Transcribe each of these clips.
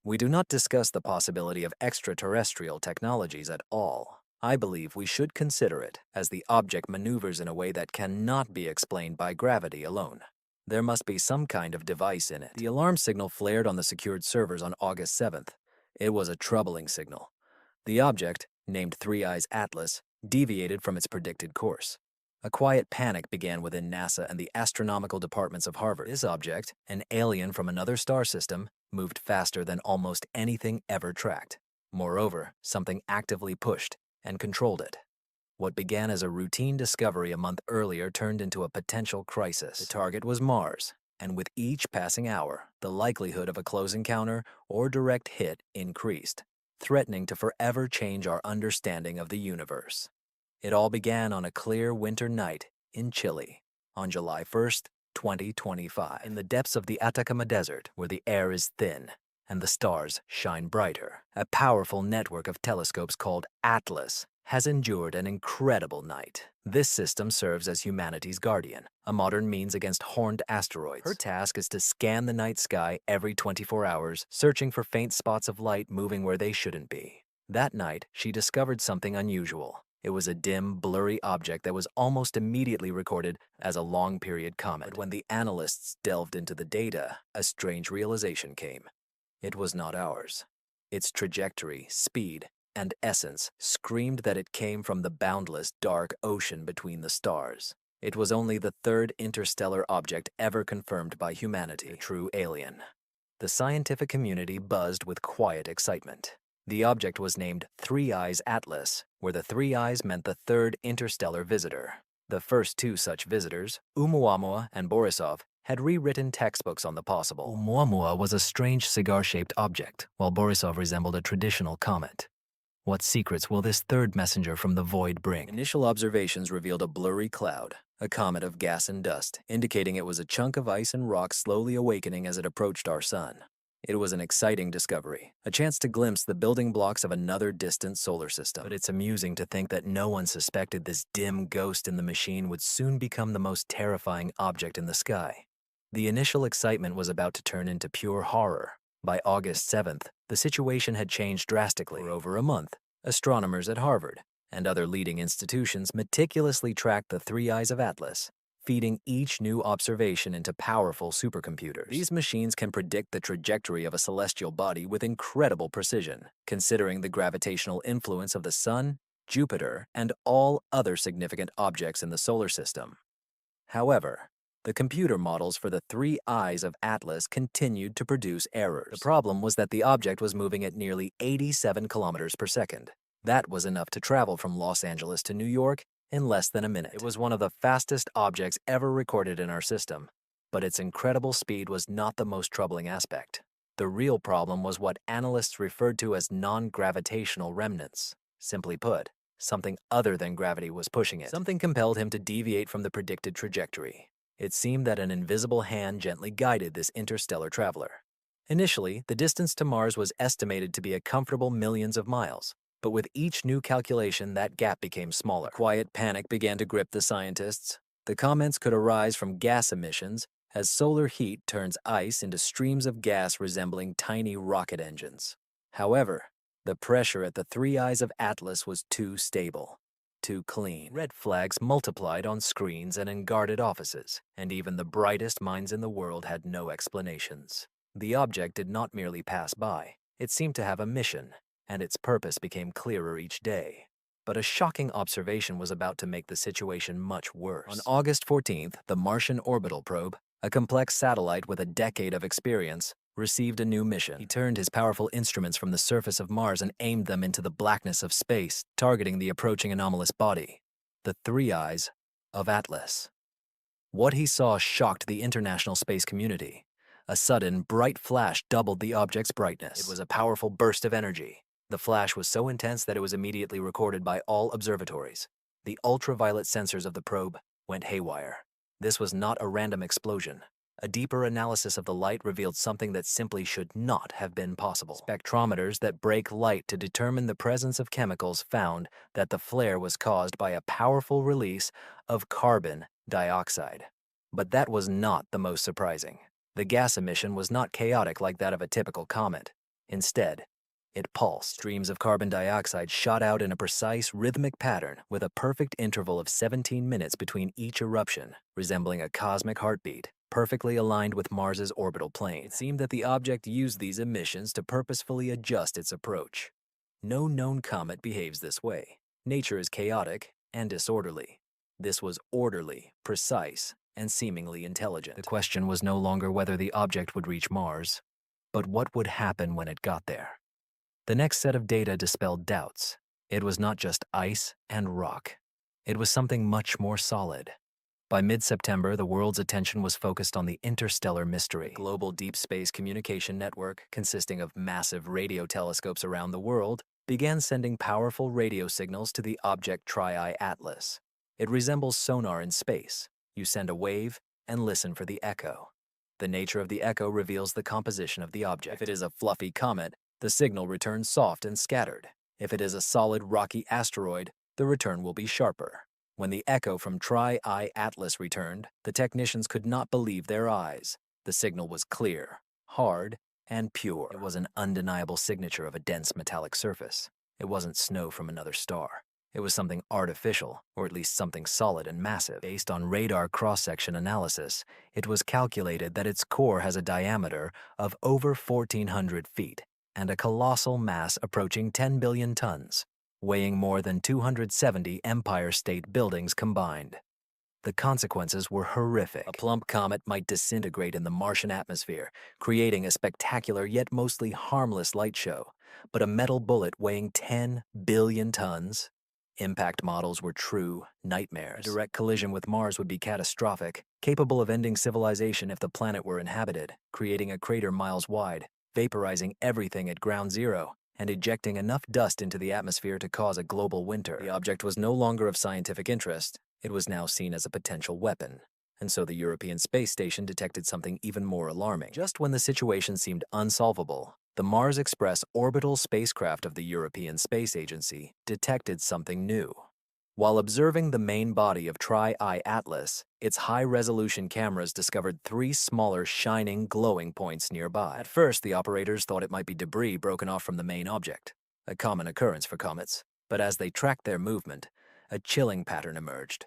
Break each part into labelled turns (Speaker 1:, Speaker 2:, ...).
Speaker 1: We do not discuss the possibility of extraterrestrial technologies at all. I believe we should consider it, as the object maneuvers in a way that cannot be explained by gravity alone. There must be some kind of device in it. The alarm signal flared on the secured servers on August 7th. It was a troubling signal. The object, named Three Eyes Atlas, deviated from its predicted course. A quiet panic began within NASA and the astronomical departments of Harvard. This object, an alien from another star system, moved faster than almost anything ever tracked. Moreover, something actively pushed and controlled it. What began as a routine discovery a month earlier turned into a potential crisis. The target was Mars, and with each passing hour, the likelihood of a close encounter or direct hit increased, threatening to forever change our understanding of the universe. It all began on a clear winter night in Chile on July 1st, 2025, in the depths of the Atacama Desert, where the air is thin and the stars shine brighter. A powerful network of telescopes called Atlas has endured an incredible night. This system serves as humanity's guardian, a modern means against horned asteroids. Her task is to scan the night sky every 24 hours, searching for faint spots of light moving where they shouldn't be. That night, she discovered something unusual. It was a dim, blurry object that was almost immediately recorded as a long-period comet. But when the analysts delved into the data, a strange realization came. It was not ours. Its trajectory, speed, and essence screamed that it came from the boundless, dark ocean between the stars. It was only the third interstellar object ever confirmed by humanity, a true alien. The scientific community buzzed with quiet excitement. The object was named Three Eyes Atlas, where the three eyes meant the third interstellar visitor. The first two such visitors, Oumuamua and Borisov, had rewritten textbooks on the possible. Oumuamua was a strange cigar-shaped object, while Borisov resembled a traditional comet. What secrets will this third messenger from the void bring? Initial observations revealed a blurry cloud, a comet of gas and dust, indicating it was a chunk of ice and rock slowly awakening as it approached our sun. It was an exciting discovery, a chance to glimpse the building blocks of another distant solar system. But it's amusing to think that no one suspected this dim ghost in the machine would soon become the most terrifying object in the sky. The initial excitement was about to turn into pure horror. By August 7th, the situation had changed drastically. For over a month, astronomers at Harvard and other leading institutions meticulously tracked the Three Eyes of Atlas, feeding each new observation into powerful supercomputers. These machines can predict the trajectory of a celestial body with incredible precision, considering the gravitational influence of the Sun, Jupiter, and all other significant objects in the solar system. However, the computer models for the Three Eyes of Atlas continued to produce errors. The problem was that the object was moving at nearly 87 kilometers per second. That was enough to travel from Los Angeles to New York in less than a minute. It was one of the fastest objects ever recorded in our system, but its incredible speed was not the most troubling aspect. The real problem was what analysts referred to as non-gravitational remnants. Simply put, something other than gravity was pushing it. Something compelled him to deviate from the predicted trajectory. It seemed that an invisible hand gently guided this interstellar traveler. Initially, the distance to Mars was estimated to be a comfortable millions of miles. But with each new calculation, that gap became smaller. Quiet panic began to grip the scientists. The comments could arise from gas emissions as solar heat turns ice into streams of gas resembling tiny rocket engines. However, the pressure at the Three Eyes of Atlas was too stable, too clean. Red flags multiplied on screens and in guarded offices, and even the brightest minds in the world had no explanations. The object did not merely pass by. It seemed to have a mission, and its purpose became clearer each day. But a shocking observation was about to make the situation much worse. On August 14th, the Martian orbital probe, a complex satellite with a decade of experience, received a new mission. He turned his powerful instruments from the surface of Mars and aimed them into the blackness of space, targeting the approaching anomalous body, the Three Eyes of Atlas. What he saw shocked the international space community. A sudden, bright flash doubled the object's brightness. It was a powerful burst of energy. The flash was so intense that it was immediately recorded by all observatories. The ultraviolet sensors of the probe went haywire. This was not a random explosion. A deeper analysis of the light revealed something that simply should not have been possible. Spectrometers that break light to determine the presence of chemicals found that the flare was caused by a powerful release of carbon dioxide. But that was not the most surprising. The gas emission was not chaotic like that of a typical comet. Instead, it pulsed. Streams of carbon dioxide shot out in a precise, rhythmic pattern with a perfect interval of 17 minutes between each eruption, resembling a cosmic heartbeat, perfectly aligned with Mars's orbital plane. It seemed that the object used these emissions to purposefully adjust its approach. No known comet behaves this way. Nature is chaotic and disorderly. This was orderly, precise, and seemingly intelligent. The question was no longer whether the object would reach Mars, but what would happen when it got there. The next set of data dispelled doubts. It was not just ice and rock. It was something much more solid. By mid-September, the world's attention was focused on the interstellar mystery. A global deep space communication network, consisting of massive radio telescopes around the world, began sending powerful radio signals to the object Tri-I Atlas. It resembles sonar in space. You send a wave and listen for the echo. The nature of the echo reveals the composition of the object. If it is a fluffy comet, the signal returns soft and scattered. If it is a solid rocky asteroid, the return will be sharper. When the echo from Tri-I Atlas returned, the technicians could not believe their eyes. The signal was clear, hard, and pure. It was an undeniable signature of a dense metallic surface. It wasn't snow from another star. It was something artificial, or at least something solid and massive. Based on radar cross-section analysis, it was calculated that its core has a diameter of over 1,400 feet and a colossal mass approaching 10 billion tons, weighing more than 270 Empire State Buildings combined. The consequences were horrific. A plump comet might disintegrate in the Martian atmosphere, creating a spectacular yet mostly harmless light show. But a metal bullet weighing 10 billion tons? Impact models were true nightmares. A direct collision with Mars would be catastrophic, capable of ending civilization if the planet were inhabited, creating a crater miles wide, vaporizing everything at ground zero, and ejecting enough dust into the atmosphere to cause a global winter. The object was no longer of scientific interest. It was now seen as a potential weapon. And so the European Space Station detected something even more alarming. Just when the situation seemed unsolvable, the Mars Express orbital spacecraft of the European Space Agency detected something new. While observing the main body of Tri-I Atlas, its high-resolution cameras discovered 3 smaller, shining, glowing points nearby. At first, the operators thought it might be debris broken off from the main object, a common occurrence for comets. But as they tracked their movement, a chilling pattern emerged.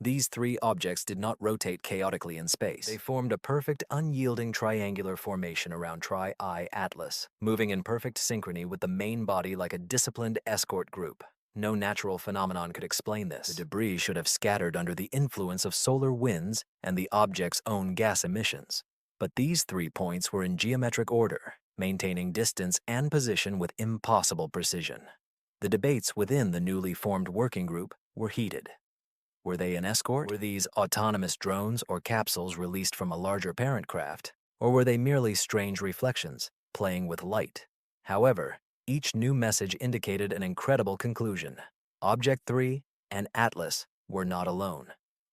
Speaker 1: These 3 objects did not rotate chaotically in space. They formed a perfect, unyielding triangular formation around Tri-I Atlas, moving in perfect synchrony with the main body like a disciplined escort group. No natural phenomenon could explain this. The debris should have scattered under the influence of solar winds and the object's own gas emissions. But these 3 points were in geometric order, maintaining distance and position with impossible precision. The debates within the newly formed working group were heated. Were they an escort? Were these autonomous drones or capsules released from a larger parent craft? Or were they merely strange reflections, playing with light? However, each new message indicated an incredible conclusion. Object 3 and Atlas were not alone.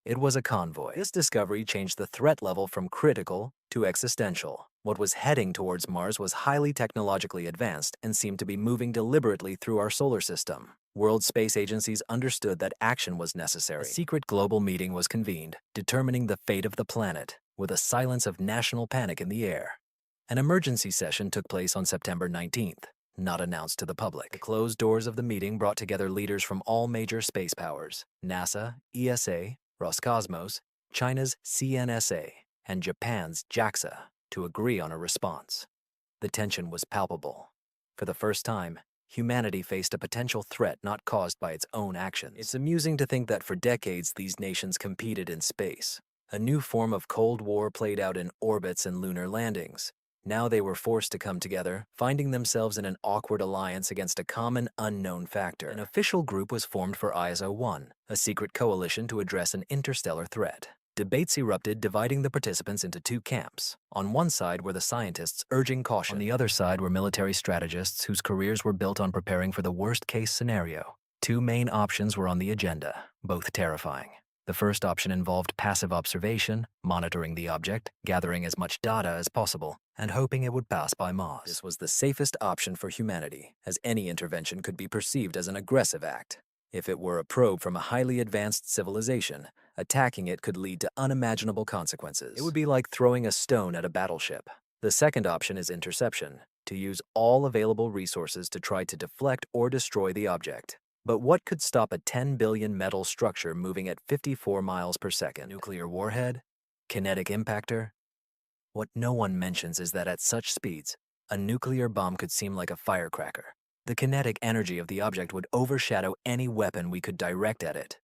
Speaker 1: It was a convoy. This discovery changed the threat level from critical to existential. What was heading towards Mars was highly technologically advanced and seemed to be moving deliberately through our solar system. World space agencies understood that action was necessary. A secret global meeting was convened, determining the fate of the planet, with a silence of national panic in the air. An emergency session took place on September 19th, not announced to the public. The closed doors of the meeting brought together leaders from all major space powers: NASA, ESA, Roscosmos, China's CNSA, and Japan's JAXA, to agree on a response. The tension was palpable. For the first time, humanity faced a potential threat not caused by its own actions. It's amusing to think that for decades these nations competed in space. A new form of Cold War played out in orbits and lunar landings. Now they were forced to come together, finding themselves in an awkward alliance against a common unknown factor. An official group was formed for ISO-1, a secret coalition to address an interstellar threat. Debates erupted, dividing the participants into 2 camps. On one side were the scientists urging caution. On the other side were military strategists whose careers were built on preparing for the worst-case scenario. 2 main options were on the agenda, both terrifying. The first option involved passive observation, monitoring the object, gathering as much data as possible, and hoping it would pass by Mars. This was the safest option for humanity, as any intervention could be perceived as an aggressive act. If it were a probe from a highly advanced civilization, attacking it could lead to unimaginable consequences. It would be like throwing a stone at a battleship. The second option is interception, to use all available resources to try to deflect or destroy the object. But what could stop a 10 billion metal structure moving at 54 miles per second? Nuclear warhead? Kinetic impactor? What no one mentions is that at such speeds, a nuclear bomb could seem like a firecracker. The kinetic energy of the object would overshadow any weapon we could direct at it.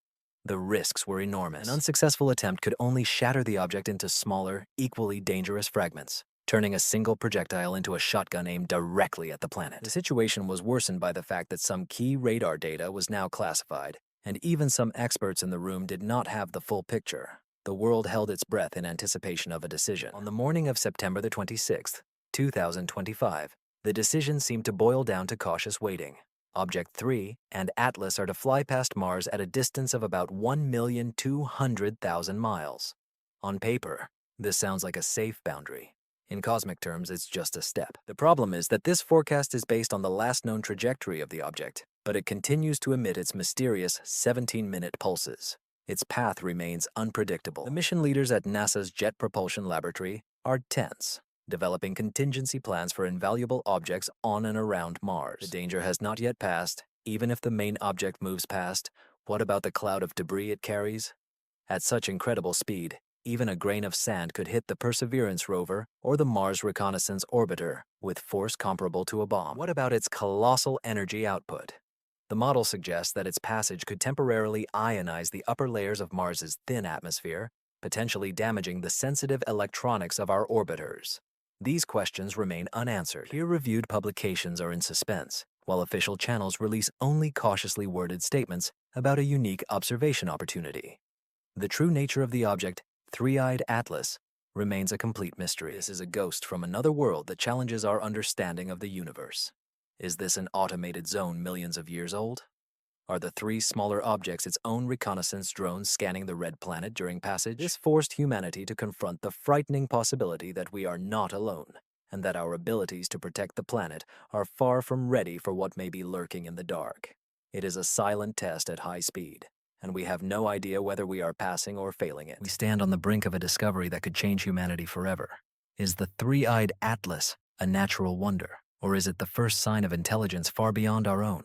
Speaker 1: The risks were enormous. An unsuccessful attempt could only shatter the object into smaller, equally dangerous fragments, turning a single projectile into a shotgun aimed directly at the planet. The situation was worsened by the fact that some key radar data was now classified, and even some experts in the room did not have the full picture. The world held its breath in anticipation of a decision. On the morning of September the 26th, 2025, the decision seemed to boil down to cautious waiting. Object 3 and Atlas are to fly past Mars at a distance of about 1,200,000 miles. On paper, this sounds like a safe boundary. In cosmic terms, it's just a step. The problem is that this forecast is based on the last known trajectory of the object, but it continues to emit its mysterious 17-minute pulses. Its path remains unpredictable. The mission leaders at NASA's Jet Propulsion Laboratory are tense, developing contingency plans for invaluable objects on and around Mars. The danger has not yet passed. Even if the main object moves past, what about the cloud of debris it carries? At such incredible speed, even a grain of sand could hit the Perseverance rover or the Mars Reconnaissance Orbiter with force comparable to a bomb. What about its colossal energy output? The model suggests that its passage could temporarily ionize the upper layers of Mars's thin atmosphere, potentially damaging the sensitive electronics of our orbiters. These questions remain unanswered. Peer-reviewed publications are in suspense, while official channels release only cautiously worded statements about a unique observation opportunity. The true nature of the object, Three-Eyed Atlas, remains a complete mystery. This is a ghost from another world that challenges our understanding of the universe. Is this an automated zone millions of years old? Are the three smaller objects its own reconnaissance drones scanning the red planet during passage? This forced humanity to confront the frightening possibility that we are not alone, and that our abilities to protect the planet are far from ready for what may be lurking in the dark. It is a silent test at high speed, and we have no idea whether we are passing or failing it. We stand on the brink of a discovery that could change humanity forever. Is the Three-Eyed Atlas a natural wonder, or is it the first sign of intelligence far beyond our own?